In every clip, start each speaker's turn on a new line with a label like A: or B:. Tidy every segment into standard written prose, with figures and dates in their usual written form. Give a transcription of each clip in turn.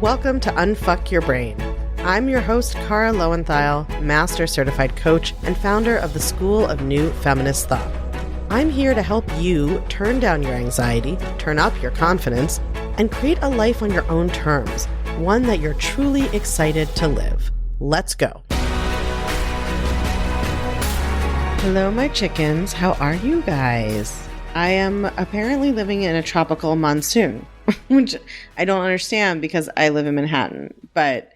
A: Welcome to Unfuck Your Brain. I'm your host, Cara Lowenthal, Master Certified Coach and founder of the School of New Feminist Thought. I'm here to help you turn down your anxiety, turn up your confidence, and create a life on your own terms, one that you're truly excited to live. Let's go. Hello, my chickens. How are you guys? I am apparently living in a tropical monsoon, which I don't understand because I live in Manhattan, but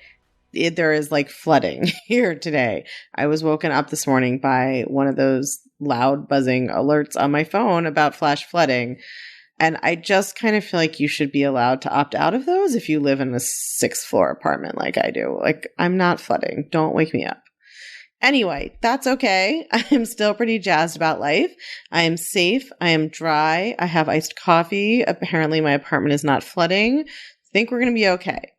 A: there is like flooding here today. I was woken up this morning by one of those loud buzzing alerts on my phone about flash flooding. And I just kind of feel like you should be allowed to opt out of those if you live in a 6th floor apartment like I do. Like, I'm not flooding. Don't wake me up. Anyway, that's okay. I'm still pretty jazzed about life. I am safe. I am dry. I have iced coffee. Apparently my apartment is not flooding. I think we're going to be okay.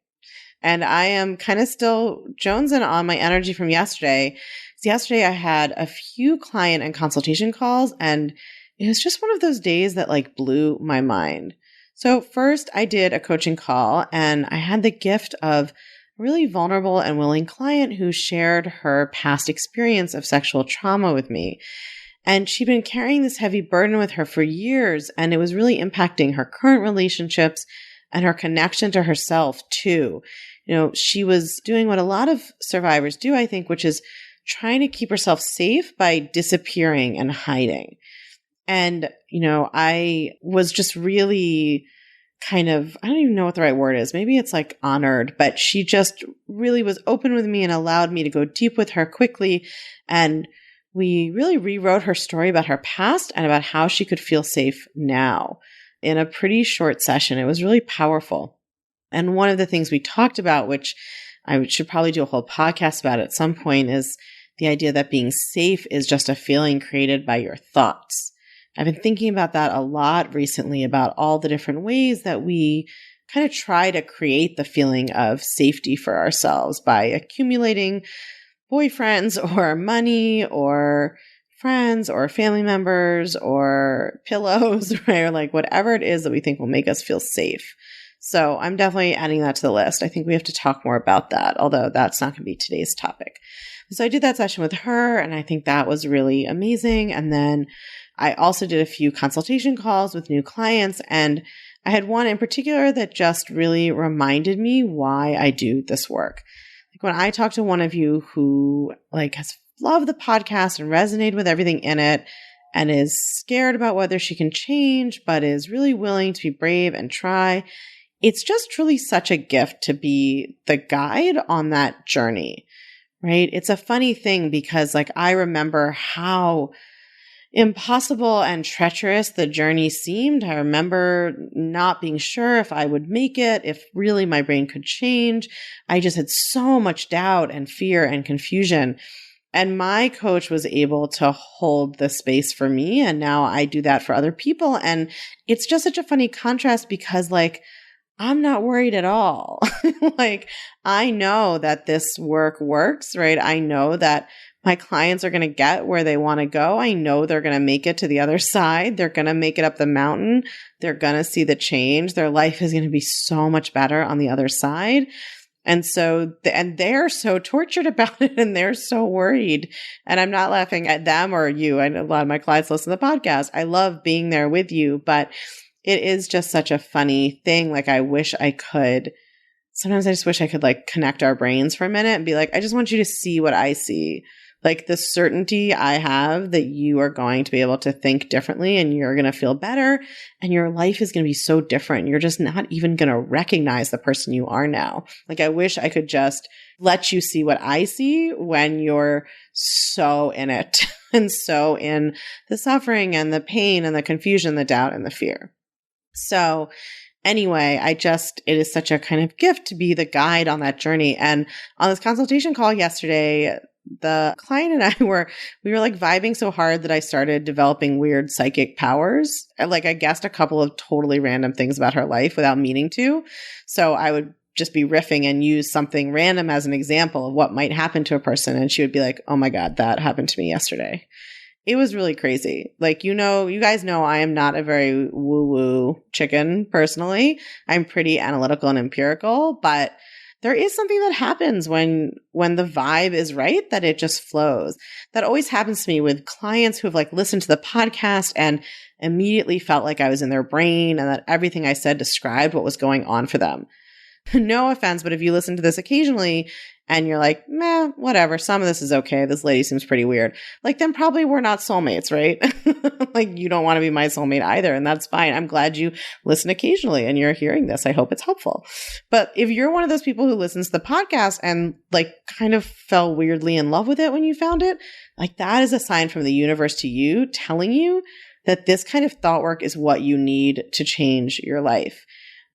A: And I am kind of still jonesing on my energy from yesterday. So yesterday I had a few client and consultation calls, and it was just one of those days that like blew my mind. So first I did a coaching call, and I had the gift of a really vulnerable and willing client who shared her past experience of sexual trauma with me. And she'd been carrying this heavy burden with her for years, and it was really impacting her current relationships and her connection to herself too. You know, she was doing what a lot of survivors do, I think, which is trying to keep herself safe by disappearing and hiding. And, you know, I was just really kind of, I don't even know what the right word is. Maybe it's like honored, but she just really was open with me and allowed me to go deep with her quickly. And we really rewrote her story about her past and about how she could feel safe now in a pretty short session. It was really powerful. And one of the things we talked about, which I should probably do a whole podcast about at some point, is the idea that being safe is just a feeling created by your thoughts. I've been thinking about that a lot recently, about all the different ways that we kind of try to create the feeling of safety for ourselves by accumulating boyfriends or money or friends or family members or pillows, right? Or like whatever it is that we think will make us feel safe. So I'm definitely adding that to the list. I think we have to talk more about that, although that's not going to be today's topic. So I did that session with her, and I think that was really amazing. And then I also did a few consultation calls with new clients, and I had one in particular that just really reminded me why I do this work. Like when I talk to one of you who like has loved the podcast and resonated with everything in it and is scared about whether she can change, but is really willing to be brave and try, it's just truly such a gift to be the guide on that journey, right? It's a funny thing because like I remember how impossible and treacherous the journey seemed. I remember not being sure if I would make it, if really my brain could change. I just had so much doubt and fear and confusion. And my coach was able to hold the space for me. And now I do that for other people. And it's just such a funny contrast because like, I'm not worried at all. Like, I know that this work works, right? I know that my clients are going to get where they want to go. I know they're going to make it to the other side. They're going to make it up the mountain. They're going to see the change. Their life is going to be so much better on the other side. And so, and they're so tortured about it and they're so worried. And I'm not laughing at them or you. I know a lot of my clients listen to the podcast. I love being there with you, but it is just such a funny thing. Like, I wish I could. Sometimes I just wish I could like connect our brains for a minute and be like, I just want you to see what I see. Like the certainty I have that you are going to be able to think differently and you're going to feel better and your life is going to be so different. You're just not even going to recognize the person you are now. Like, I wish I could just let you see what I see when you're so in it and so in the suffering and the pain and the confusion, the doubt and the fear. So anyway, it is such a kind of gift to be the guide on that journey. And on this consultation call yesterday, the client and we were like vibing so hard that I started developing weird psychic powers. Like, I guessed a couple of totally random things about her life without meaning to. So I would just be riffing and use something random as an example of what might happen to a person. And she would be like, oh my God, that happened to me yesterday. It was really crazy. Like, you guys know I am not a very woo-woo chicken personally. I'm pretty analytical and empirical, but there is something that happens when the vibe is right, that it just flows. That always happens to me with clients who have like listened to the podcast and immediately felt like I was in their brain and that everything I said described what was going on for them. No offense, but if you listen to this occasionally and you're like, meh, whatever, some of this is okay, this lady seems pretty weird, like, then probably we're not soulmates, right? Like, you don't want to be my soulmate either, and that's fine. I'm glad you listen occasionally and you're hearing this. I hope it's helpful. But if you're one of those people who listens to the podcast and like kind of fell weirdly in love with it when you found it, like, that is a sign from the universe to you, telling you that this kind of thought work is what you need to change your life.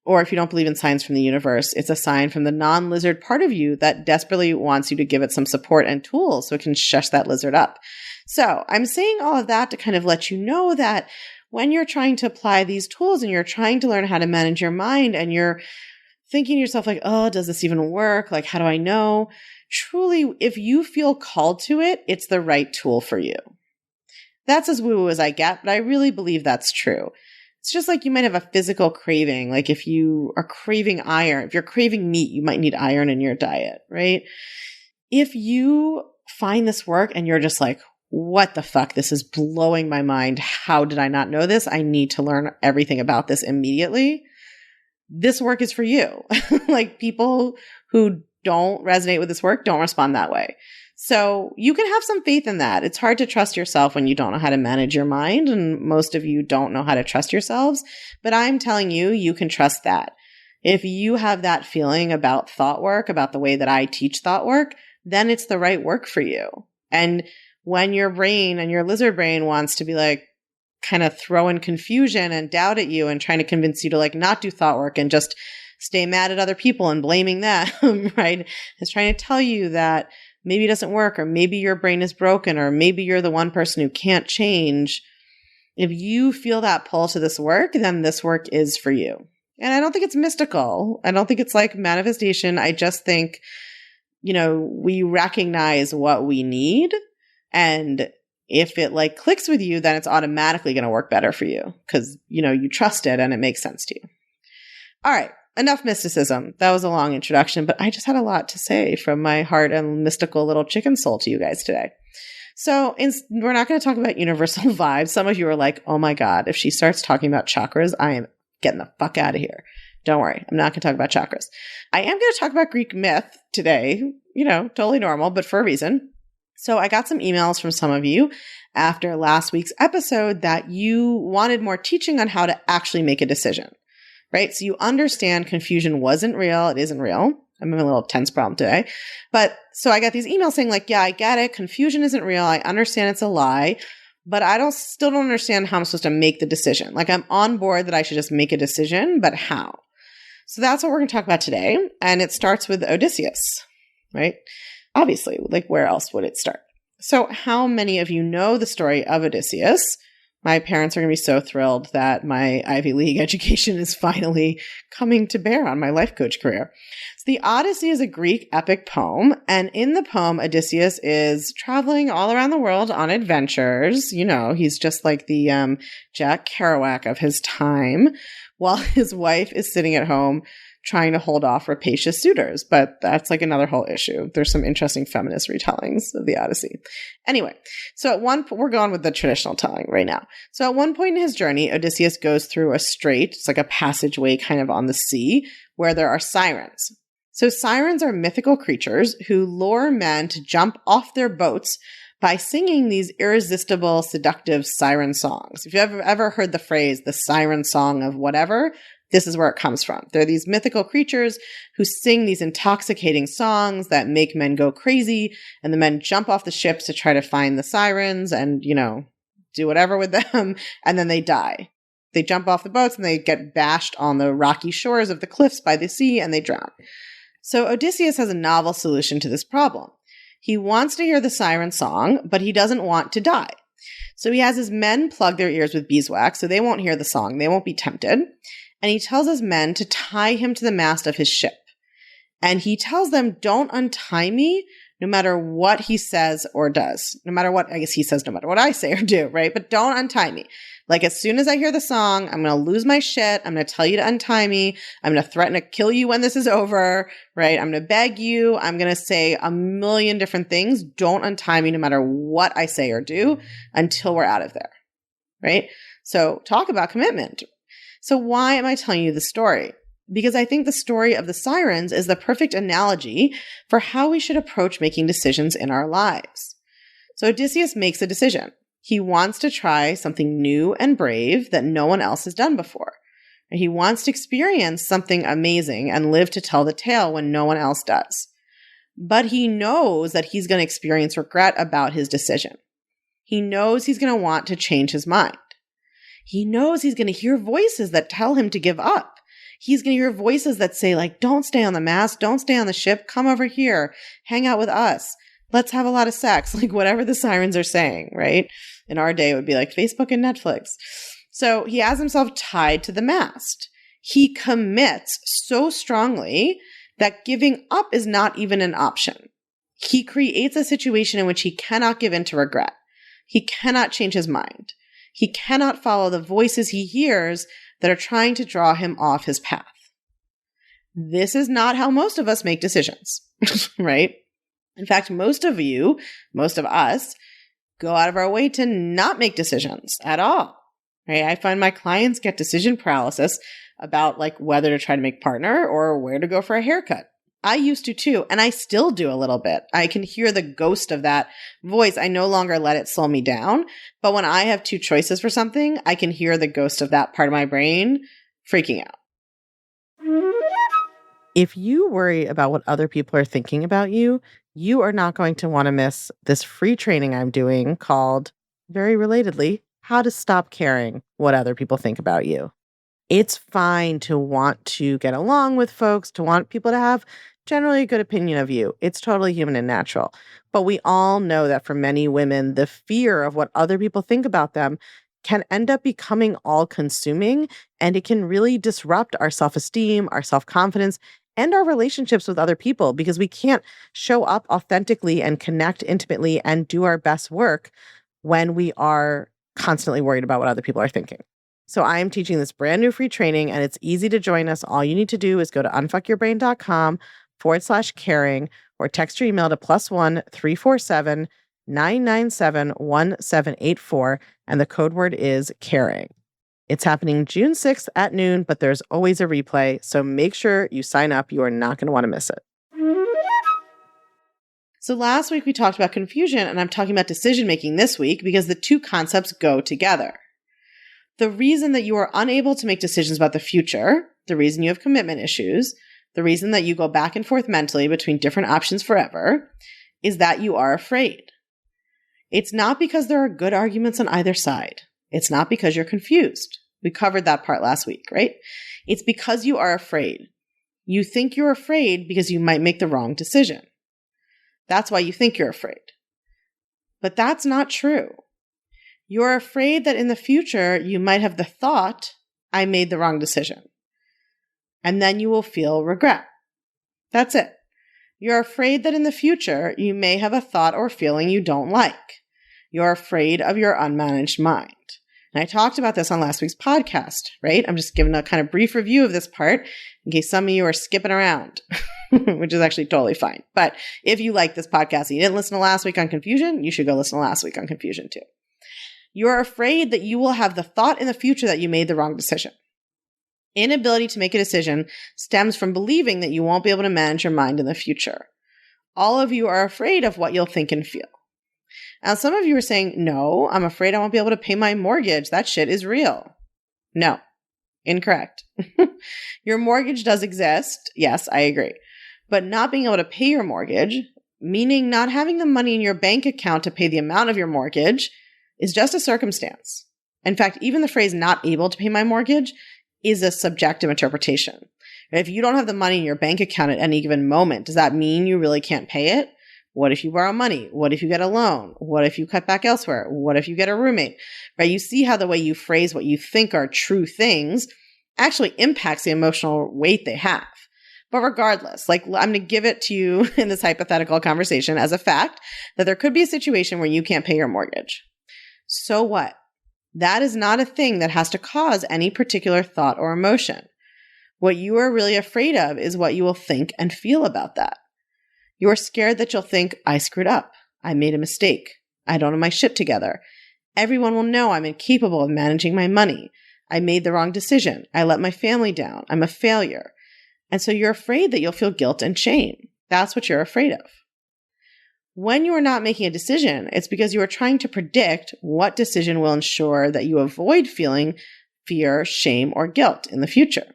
A: Or if you don't believe in signs from the universe, it's a sign from the non-lizard part of you that desperately wants you to give it some support and tools so it can shush that lizard up. So I'm saying all of that to kind of let you know that when you're trying to apply these tools and you're trying to learn how to manage your mind and you're thinking to yourself like, oh, does this even work? Like, how do I know? Truly, if you feel called to it, it's the right tool for you. That's as woo-woo as I get, but I really believe that's true. It's just like you might have a physical craving. Like if you are craving iron, if you're craving meat, you might need iron in your diet, right? If you find this work and you're just like, what the fuck? This is blowing my mind. How did I not know this? I need to learn everything about this immediately. This work is for you. Like, people who don't resonate with this work don't respond that way. So you can have some faith in that. It's hard to trust yourself when you don't know how to manage your mind, and most of you don't know how to trust yourselves. But I'm telling you, you can trust that. If you have that feeling about thought work, about the way that I teach thought work, then it's the right work for you. And when your brain and your lizard brain wants to be like, kind of throw in confusion and doubt at you and trying to convince you to like not do thought work and just stay mad at other people and blaming them, right? It's trying to tell you that maybe it doesn't work, or maybe your brain is broken, or maybe you're the one person who can't change. If you feel that pull to this work, then this work is for you. And I don't think it's mystical. I don't think it's like manifestation. I just think, we recognize what we need, and if it like clicks with you, then it's automatically going to work better for you because, you trust it and it makes sense to you. All right. Enough mysticism. That was a long introduction, but I just had a lot to say from my heart and mystical little chicken soul to you guys today. So we're not going to talk about universal vibes. Some of you are like, oh my God, if she starts talking about chakras, I am getting the fuck out of here. Don't worry. I'm not going to talk about chakras. I am going to talk about Greek myth today, totally normal, but for a reason. So I got some emails from some of you after last week's episode that you wanted more teaching on how to actually make a decision. Right? So you understand confusion wasn't real. It isn't real. I'm having a little tense problem today. But so I got these emails saying like, yeah, I get it. Confusion isn't real. I understand it's a lie, but I still don't understand how I'm supposed to make the decision. Like, I'm on board that I should just make a decision, but how? So that's what we're going to talk about today. And it starts with Odysseus, right? Obviously, like, where else would it start? So how many of you know the story of Odysseus? My parents are going to be so thrilled that my Ivy League education is finally coming to bear on my life coach career. So the Odyssey is a Greek epic poem. And in the poem, Odysseus is traveling all around the world on adventures. He's just like the Jack Kerouac of his time, while his wife is sitting at home trying to hold off rapacious suitors. But that's like another whole issue. There's some interesting feminist retellings of the Odyssey. Anyway, so we're going with the traditional telling right now. So at one point in his journey, Odysseus goes through a strait. It's like a passageway kind of on the sea where there are sirens. So sirens are mythical creatures who lure men to jump off their boats by singing these irresistible, seductive siren songs. If you've ever heard the phrase, the siren song of whatever, this is where it comes from. They're these mythical creatures who sing these intoxicating songs that make men go crazy, and the men jump off the ships to try to find the sirens and, do whatever with them, and then they die. They jump off the boats and they get bashed on the rocky shores of the cliffs by the sea and they drown. So Odysseus has a novel solution to this problem. He wants to hear the siren song, but he doesn't want to die. So he has his men plug their ears with beeswax so they won't hear the song. They won't be tempted. And he tells his men to tie him to the mast of his ship. And he tells them, don't untie me. no matter what he says or does, no matter what, I guess he says, no matter what I say or do, right? But don't untie me. Like as soon as I hear the song, I'm going to lose my shit. I'm going to tell you to untie me. I'm going to threaten to kill you when this is over, right? I'm going to beg you. I'm going to say a million different things. Don't untie me no matter what I say or do until we're out of there, right? So talk about commitment. So why am I telling you the story? Because I think the story of the sirens is the perfect analogy for how we should approach making decisions in our lives. So Odysseus makes a decision. He wants to try something new and brave that no one else has done before. He wants to experience something amazing and live to tell the tale when no one else does. But he knows that he's going to experience regret about his decision. He knows he's going to want to change his mind. He knows he's going to hear voices that tell him to give up. He's going to hear voices that say, like, don't stay on the mast, don't stay on the ship, come over here, hang out with us, let's have a lot of sex, like whatever the sirens are saying, right? In our day, it would be like Facebook and Netflix. So he has himself tied to the mast. He commits so strongly that giving up is not even an option. He creates a situation in which he cannot give in to regret. He cannot change his mind. He cannot follow the voices he hears that are trying to draw him off his path. This is not how most of us make decisions, right? In fact, most of us, go out of our way to not make decisions at all, right? I find my clients get decision paralysis about like whether to try to make partner or where to go for a haircut. I used to too, and I still do a little bit. I can hear the ghost of that voice. I no longer let it slow me down. But when I have two choices for something, I can hear the ghost of that part of my brain freaking out. If you worry about what other people are thinking about you, you are not going to want to miss this free training I'm doing called, very relatedly, How to Stop Caring What Other People Think About You. It's fine to want to get along with folks, to want people to have generally a good opinion of you. It's totally human and natural. But we all know that for many women, the fear of what other people think about them can end up becoming all-consuming, and it can really disrupt our self-esteem, our self-confidence, and our relationships with other people because we can't show up authentically and connect intimately and do our best work when we are constantly worried about what other people are thinking. So I am teaching this brand new free training, and it's easy to join us. All you need to do is go to unfuckyourbrain.com/caring or text your email to +1 347 997 1784, and the code word is caring. It's happening June 6th at noon, but there's always a replay, so make sure you sign up. You are not going to want to miss it. So last week we talked about confusion, and I'm talking about decision-making this week because the two concepts go together. The reason that you are unable to make decisions about the future, the reason you have commitment issues, the reason that you go back and forth mentally between different options forever, is that you are afraid. It's not because there are good arguments on either side. It's not because you're confused. We covered that part last week, right? It's because you are afraid. You think you're afraid because you might make the wrong decision. That's why you think you're afraid. But that's not true. You're afraid that in the future, you might have the thought, I made the wrong decision. And then you will feel regret. That's it. You're afraid that in the future, you may have a thought or feeling you don't like. You're afraid of your unmanaged mind. And I talked about this on last week's podcast, right? I'm just giving a kind of brief review of this part in case some of you are skipping around, which is actually totally fine. But if you like this podcast and you didn't listen to last week on confusion, you should go listen to last week on confusion too. You're afraid that you will have the thought in the future that you made the wrong decision. Inability to make a decision stems from believing that you won't be able to manage your mind in the future. All of you are afraid of what you'll think and feel. Now, some of you are saying, no, I'm afraid I won't be able to pay my mortgage. That shit is real. No, incorrect. Your mortgage does exist. Yes, I agree. But not being able to pay your mortgage, meaning not having the money in your bank account to pay the amount of your mortgage, is just a circumstance. In fact, even the phrase not able to pay my mortgage is a subjective interpretation. If you don't have the money in your bank account at any given moment, does that mean you really can't pay it? What if you borrow money? What if you get a loan? What if you cut back elsewhere? What if you get a roommate? Right? You see how the way you phrase what you think are true things actually impacts the emotional weight they have. But regardless, I'm going to give it to you in this hypothetical conversation as a fact that there could be a situation where you can't pay your mortgage. So what? That is not a thing that has to cause any particular thought or emotion. What you are really afraid of is what you will think and feel about that. You are scared that you'll think, I screwed up. I made a mistake. I don't have my shit together. Everyone will know I'm incapable of managing my money. I made the wrong decision. I let my family down. I'm a failure. And so you're afraid that you'll feel guilt and shame. That's what you're afraid of. When you are not making a decision, it's because you are trying to predict what decision will ensure that you avoid feeling fear, shame, or guilt in the future.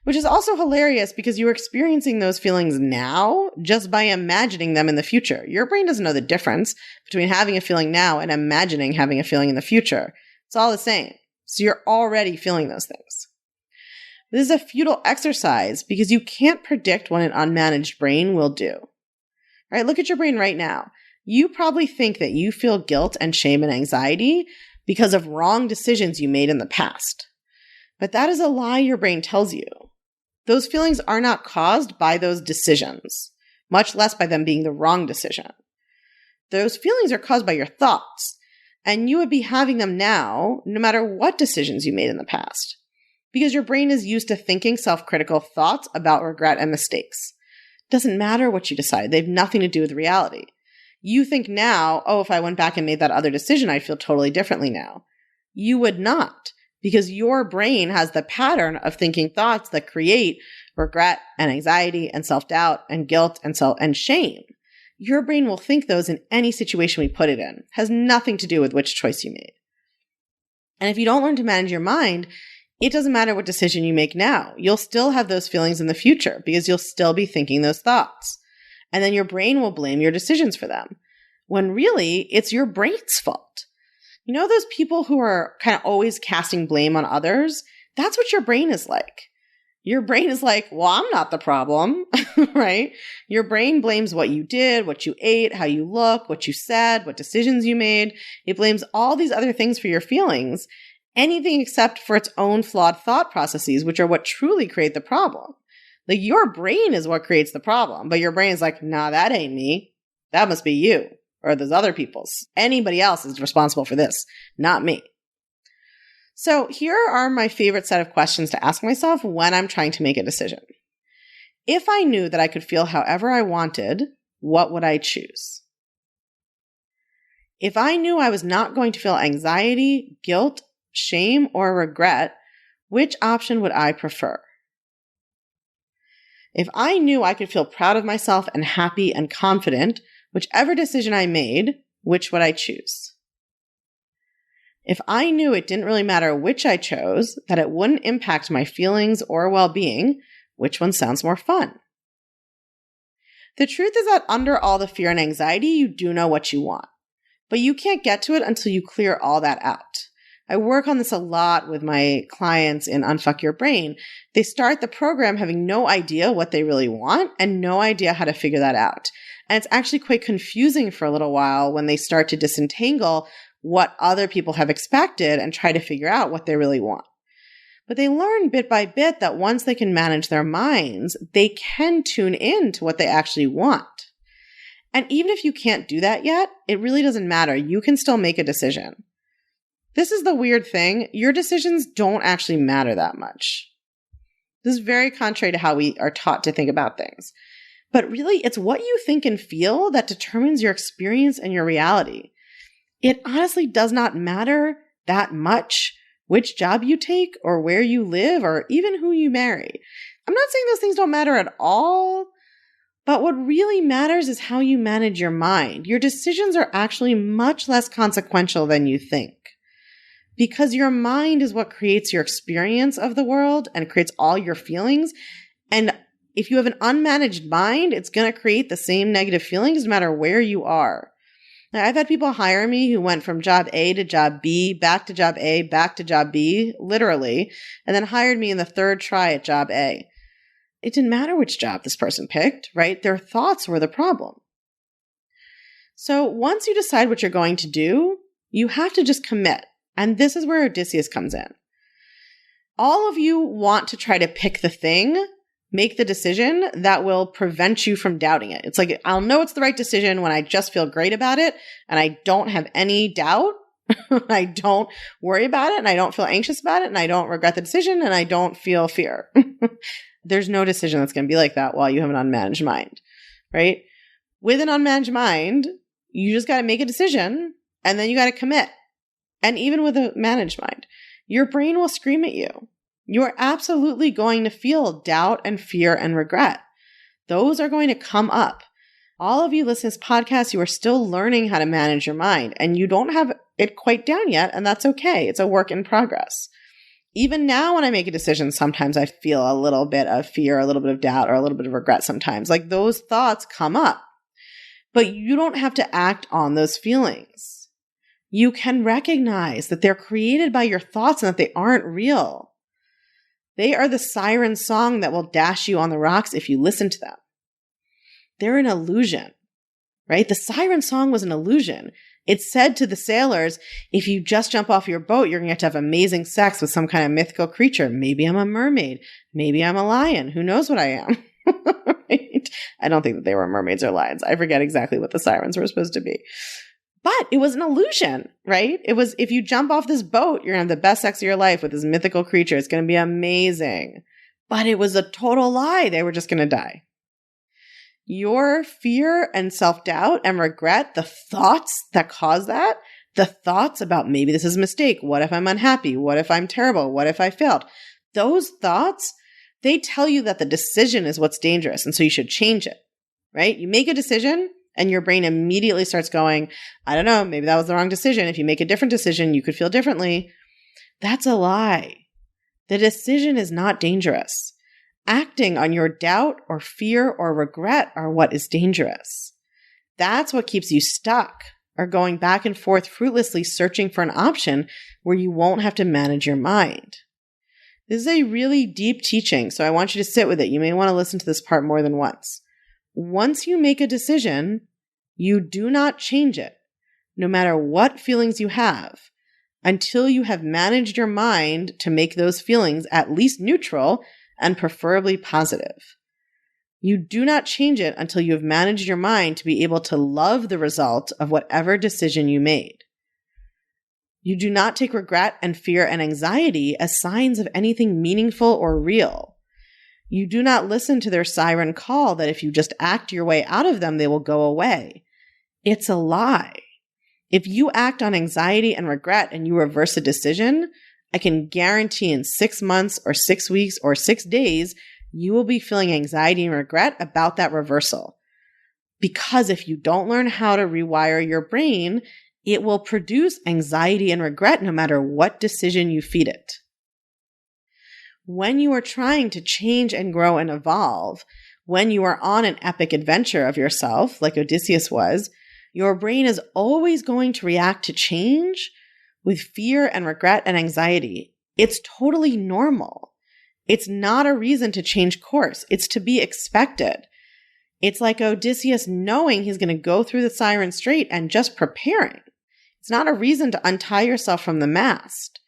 A: Which is also hilarious because you are experiencing those feelings now just by imagining them in the future. Your brain doesn't know the difference between having a feeling now and imagining having a feeling in the future. It's all the same. So you're already feeling those things. This is a futile exercise because you can't predict what an unmanaged brain will do. All right, look at your brain right now. You probably think that you feel guilt and shame and anxiety because of wrong decisions you made in the past. But that is a lie your brain tells you. Those feelings are not caused by those decisions, much less by them being the wrong decision. Those feelings are caused by your thoughts, and you would be having them now no matter what decisions you made in the past. Because your brain is used to thinking self-critical thoughts about regret and mistakes. It doesn't matter what you decide. They have nothing to do with reality. You think now, oh, if I went back and made that other decision, I'd feel totally differently now. You would not, because your brain has the pattern of thinking thoughts that create regret and anxiety and self-doubt and guilt and shame. Your brain will think those in any situation we put it in. It has nothing to do with which choice you made. And if you don't learn to manage your mind, it doesn't matter what decision you make now. You'll still have those feelings in the future because you'll still be thinking those thoughts. And then your brain will blame your decisions for them, when really it's your brain's fault. You know those people who are kind of always casting blame on others? That's what your brain is like. Your brain is like, well, I'm not the problem, right? Your brain blames what you did, what you ate, how you look, what you said, what decisions you made. It blames all these other things for your feelings. Anything except for its own flawed thought processes, which are what truly create the problem. Your brain is what creates the problem, but your brain is like, nah, that ain't me. That must be you or those other people's. Anybody else is responsible for this, not me. So here are my favorite set of questions to ask myself when I'm trying to make a decision. If I knew that I could feel however I wanted, what would I choose? If I knew I was not going to feel anxiety, guilt, shame, or regret, which option would I prefer? If I knew I could feel proud of myself and happy and confident, whichever decision I made, which would I choose? If I knew it didn't really matter which I chose, that it wouldn't impact my feelings or well-being, which one sounds more fun? The truth is that under all the fear and anxiety, you do know what you want, but you can't get to it until you clear all that out. I work on this a lot with my clients in Unfuck Your Brain. They start the program having no idea what they really want and no idea how to figure that out. And it's actually quite confusing for a little while when they start to disentangle what other people have expected and try to figure out what they really want. But they learn bit by bit that once they can manage their minds, they can tune in to what they actually want. And even if you can't do that yet, it really doesn't matter. You can still make a decision. This is the weird thing. Your decisions don't actually matter that much. This is very contrary to how we are taught to think about things. But really, it's what you think and feel that determines your experience and your reality. It honestly does not matter that much which job you take or where you live or even who you marry. I'm not saying those things don't matter at all, but what really matters is how you manage your mind. Your decisions are actually much less consequential than you think. Because your mind is what creates your experience of the world and creates all your feelings. And if you have an unmanaged mind, it's going to create the same negative feelings no matter where you are. Now, I've had people hire me who went from job A to job B, back to job A, back to job B, literally, and then hired me in the third try at job A. It didn't matter which job this person picked, right? Their thoughts were the problem. So once you decide what you're going to do, you have to just commit. And this is where Odysseus comes in. All of you want to try to pick the thing Make the decision that will prevent you from doubting it. It's like, I'll know it's the right decision when I just feel great about it and I don't have any doubt. I don't worry about it and I don't feel anxious about it and I don't regret the decision and I don't feel fear. There's no decision that's going to be like that while you have an unmanaged mind, right? With an unmanaged mind, you just got to make a decision and then you got to commit. And even with a managed mind, your brain will scream at you. You are absolutely going to feel doubt and fear and regret. Those are going to come up. All of you listening to this podcast, you are still learning how to manage your mind and you don't have it quite down yet, and that's okay. It's a work in progress. Even now when I make a decision, sometimes I feel a little bit of fear, a little bit of doubt, or a little bit of regret sometimes. Like those thoughts come up. But you don't have to act on those feelings. You can recognize that they're created by your thoughts and that they aren't real. They are the siren song that will dash you on the rocks if you listen to them. They're an illusion, right? The siren song was an illusion. It said to the sailors, if you just jump off your boat, you're going to get to have amazing sex with some kind of mythical creature. Maybe I'm a mermaid. Maybe I'm a lion. Who knows what I am? Right? I don't think that they were mermaids or lions. I forget exactly what the sirens were supposed to be. But it was an illusion, right? It was, if you jump off this boat, you're going to have the best sex of your life with this mythical creature. It's going to be amazing. But it was a total lie. They were just going to die. Your fear and self-doubt and regret, the thoughts that cause that, the thoughts about maybe this is a mistake. What if I'm unhappy? What if I'm terrible? What if I failed? Those thoughts, they tell you that the decision is what's dangerous. And so you should change it, right? You make a decision and your brain immediately starts going, I don't know, maybe that was the wrong decision. If you make a different decision, you could feel differently. That's a lie. The decision is not dangerous. Acting on your doubt or fear or regret are what is dangerous. That's what keeps you stuck or going back and forth fruitlessly searching for an option where you won't have to manage your mind. This is a really deep teaching, so I want you to sit with it. You may want to listen to this part more than once. Once you make a decision, you do not change it, no matter what feelings you have, until you have managed your mind to make those feelings at least neutral and preferably positive. You do not change it until you have managed your mind to be able to love the result of whatever decision you made. You do not take regret and fear and anxiety as signs of anything meaningful or real. You do not listen to their siren call that if you just act your way out of them, they will go away. It's a lie. If you act on anxiety and regret and you reverse a decision, I can guarantee in 6 months or 6 weeks or 6 days, you will be feeling anxiety and regret about that reversal. Because if you don't learn how to rewire your brain, it will produce anxiety and regret no matter what decision you feed it. When you are trying to change and grow and evolve, when you are on an epic adventure of yourself, like Odysseus was, your brain is always going to react to change with fear and regret and anxiety. It's totally normal. It's not a reason to change course. It's to be expected. It's like Odysseus knowing he's going to go through the Siren Strait and just preparing. It's not a reason to untie yourself from the mast.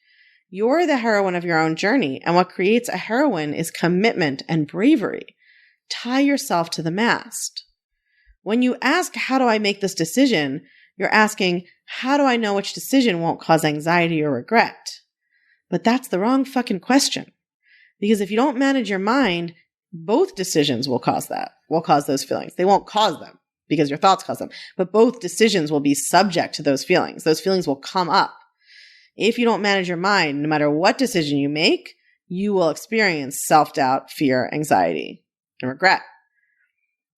A: You're the heroine of your own journey, and what creates a heroine is commitment and bravery. Tie yourself to the mast. When you ask, how do I make this decision? You're asking, how do I know which decision won't cause anxiety or regret? But that's the wrong fucking question. Because if you don't manage your mind, both decisions will cause those feelings. They won't cause them because your thoughts cause them, but both decisions will be subject to those feelings. Those feelings will come up. If you don't manage your mind, no matter what decision you make, you will experience self-doubt, fear, anxiety, and regret.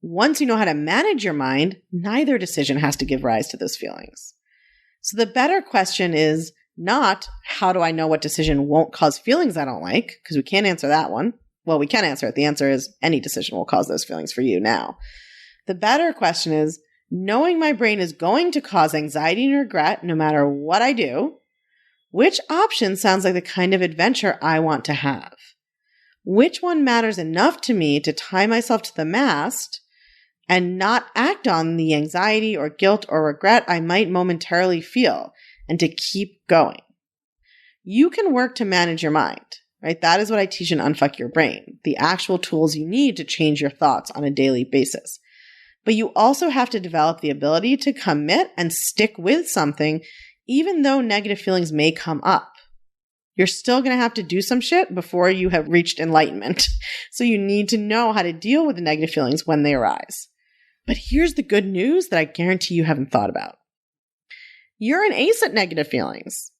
A: Once you know how to manage your mind, neither decision has to give rise to those feelings. So the better question is not, how do I know what decision won't cause feelings I don't like? Because we can't answer that one. Well, we can answer it. The answer is any decision will cause those feelings for you now. The better question is, knowing my brain is going to cause anxiety and regret no matter what I do, which option sounds like the kind of adventure I want to have? Which one matters enough to me to tie myself to the mast and not act on the anxiety or guilt or regret I might momentarily feel, and to keep going? You can work to manage your mind. right? That is what I teach in Unfuck Your Brain, the actual tools you need to change your thoughts on a daily basis. But you also have to develop the ability to commit and stick with something, even though negative feelings may come up. You're still going to have to do some shit before you have reached enlightenment. So you need to know how to deal with the negative feelings when they arise. But here's the good news that I guarantee you haven't thought about. You're an ace at negative feelings.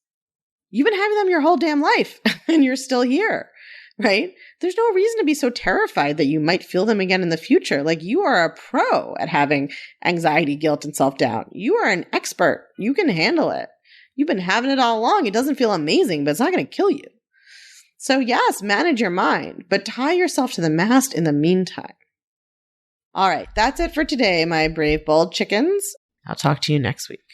A: You've been having them your whole damn life, and you're still here, right? There's no reason to be so terrified that you might feel them again in the future. Like, you are a pro at having anxiety, guilt, and self-doubt. You are an expert. You can handle it. You've been having it all along. It doesn't feel amazing, but it's not going to kill you. So yes, manage your mind, but tie yourself to the mast in the meantime. All right, that's it for today, my brave, bold chickens. I'll talk to you next week.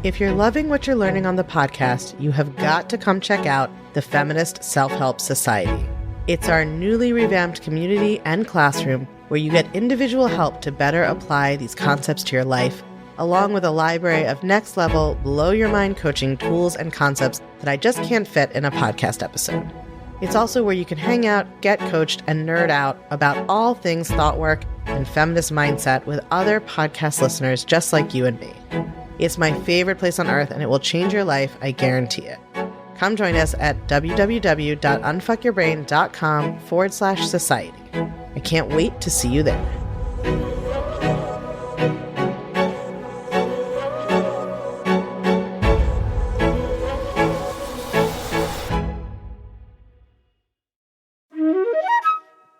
A: If you're loving what you're learning on the podcast, you have got to come check out the Feminist Self-Help Society. It's our newly revamped community and classroom where you get individual help to better apply these concepts to your life, along with a library of next-level, blow-your-mind coaching tools and concepts that I just can't fit in a podcast episode. It's also where you can hang out, get coached, and nerd out about all things thought work and feminist mindset with other podcast listeners just like you and me. It's my favorite place on earth, and it will change your life, I guarantee it. Come join us at www.unfuckyourbrain.com/society. I can't wait to see you there.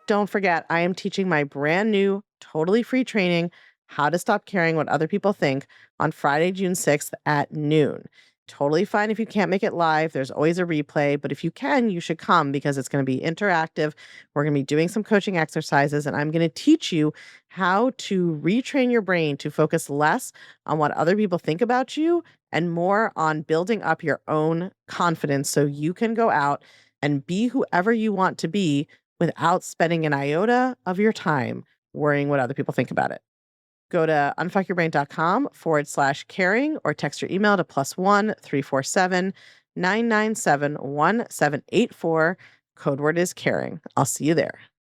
A: Don't forget, I am teaching my brand new, totally free training, How to Stop Caring What Other People Think, on Friday, June 6th at noon. Totally fine if you can't make it live. There's always a replay, but if you can, you should come because it's going to be interactive. We're going to be doing some coaching exercises, and I'm going to teach you how to retrain your brain to focus less on what other people think about you and more on building up your own confidence so you can go out and be whoever you want to be without spending an iota of your time worrying what other people think about it. Go to unfuckyourbrain.com/caring or text your email to +1 347 997 1784. Code word is caring. I'll see you there.